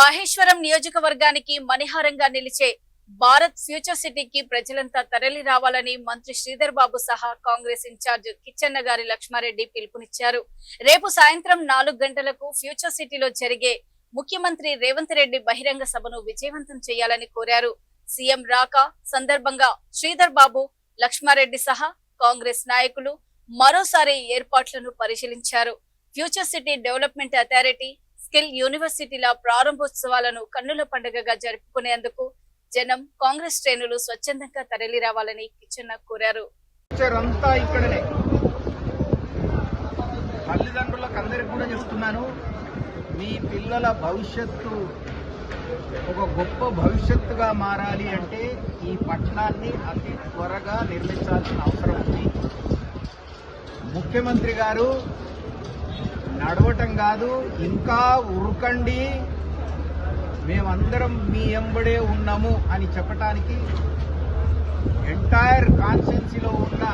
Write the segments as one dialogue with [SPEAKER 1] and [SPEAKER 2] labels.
[SPEAKER 1] మహేశ్వరం నియోజకవర్గానికి మణిహారంగా నిలిచే భారత్ ఫ్యూచర్ సిటీకి ప్రజలంతా తరలి రావాలని మంత్రి శ్రీధర్ బాబు సహా కాంగ్రెస్ ఇన్ఛార్జ్ కిచ్చన్న గారి లక్ష్మారెడ్డి పిలుపునిచ్చారు. రేపు సాయంత్రం 4 గంటలకు ఫ్యూచర్ సిటీలో జరిగే ముఖ్యమంత్రి రేవంత్ రెడ్డి బహిరంగ సభను విజయవంతం చేయాలని కోరారు. సీఎం రాక సందర్భంగా శ్రీధర్ బాబు, లక్ష్మారెడ్డి సహా కాంగ్రెస్ నాయకులు మరోసారి ఏర్పాట్లను పరిశీలించారు. Future city development authority, skill యూనివర్సిటీల ప్రారంభోత్సవాలను కన్నుల పండుగగా జరుపుకునేందుకు జనం, కాంగ్రెస్ శ్రేణులు స్వచ్ఛందంగా తరలి రావాలని కిచ్చన్న కోరారు.
[SPEAKER 2] తల్లిదండ్రులకు అందరికి కూడా చెప్తున్నాను, మీ పిల్లల భవిష్యత్తు ఒక గొప్ప భవిష్యత్తుగా మారాలి అంటే ఈ పట్టణాన్ని అతి త్వరగా నిర్మించాల్సిన అవసరం ఉంది. ముఖ్యమంత్రి గారు నడవటం కాదు, ఇంకా ఉరకండి, మేమందరం మీ ఎంబడే ఉన్నాము అని చెప్పటానికి ఎంటైర్ కాన్స్టిట్యున్సీలో ఉన్న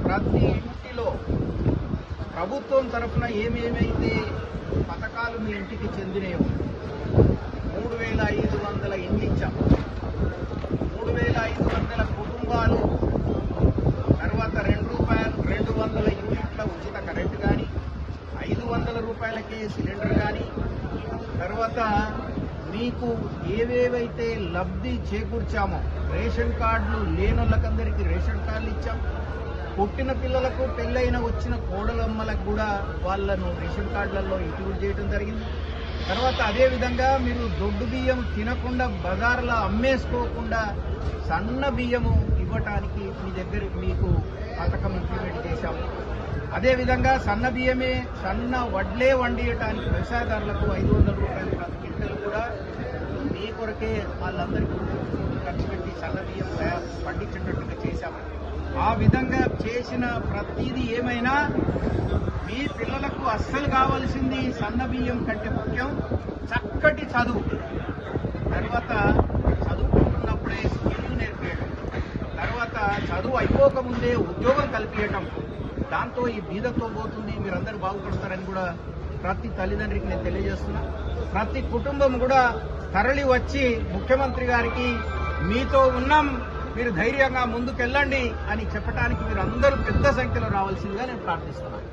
[SPEAKER 2] ప్రతి ఇంటిలో ప్రభుత్వం తరఫున ఏమేమైతే పథకాలు మీ ఇంటికి చెందినయో 3,500 ఇండ్లు ఇచ్చాం. 3,500 కుటుంబాలు, తర్వాత $200 యూనిట్ల ఉచిత కరెంటు కానీ, $500 సిలిండర్ కానీ, తర్వాత మీకు ఏవేవైతే లబ్ధి చేకూర్చామో రేషన్ కార్డులు లేనోళ్ళకందరికీ రేషన్ కార్డులు ఇచ్చాం. పుట్టిన పిల్లలకు, పెళ్ళైన వచ్చిన కోడలమ్మలకు కూడా వాళ్ళను రేషన్ కార్డులలో ఇంక్లూడ్ చేయడం జరిగింది. తర్వాత అదేవిధంగా మీరు దొడ్డు బియ్యం తినకుండా బజార్లో అమ్మేసుకోకుండా సన్న బియ్యము ఇవ్వటానికి మీ దగ్గర మీకు పథకం ఇంప్లిమెంట్ చేశాము. అదేవిధంగా సన్న బియ్యమే, సన్న వడ్లే వండియటానికి వ్యవసాయదారులకు $500 ప్రతి క్వింటల్ కూడా మీ కొరకే వాళ్ళందరికీ ఖర్చు పెట్టి సన్న బియ్యం పండించేటట్టుగా చేశాము. ఆ విధంగా చేసిన ప్రతిదీ ఏమైనా మీ పిల్లలకు అస్సలు కావాల్సింది సన్న బియ్యం కంటే ముఖ్యం చక్కటి చదువు. తర్వాత చదువుకుంటున్నప్పుడే స్కిల్ నేర్పేయటం, తర్వాత చదువు అయిపోకముందే ఉద్యోగం కల్పించటం. దాంతో ఈ బీదతో పోతుంది, మీరందరూ బాగుపడతారని కూడా ప్రతి తల్లిదండ్రికి నేను తెలియజేస్తున్నా. ప్రతి కుటుంబం కూడా తరలి వచ్చి ముఖ్యమంత్రి గారికి మీతో ఉన్నాం, మీరు ధైర్యంగా ముందుకెళ్ళండి అని చెప్పడానికి మీరు అందరూ పెద్ద సంఖ్యలో రావాల్సిందిగా నేను ప్రార్థిస్తున్నాను.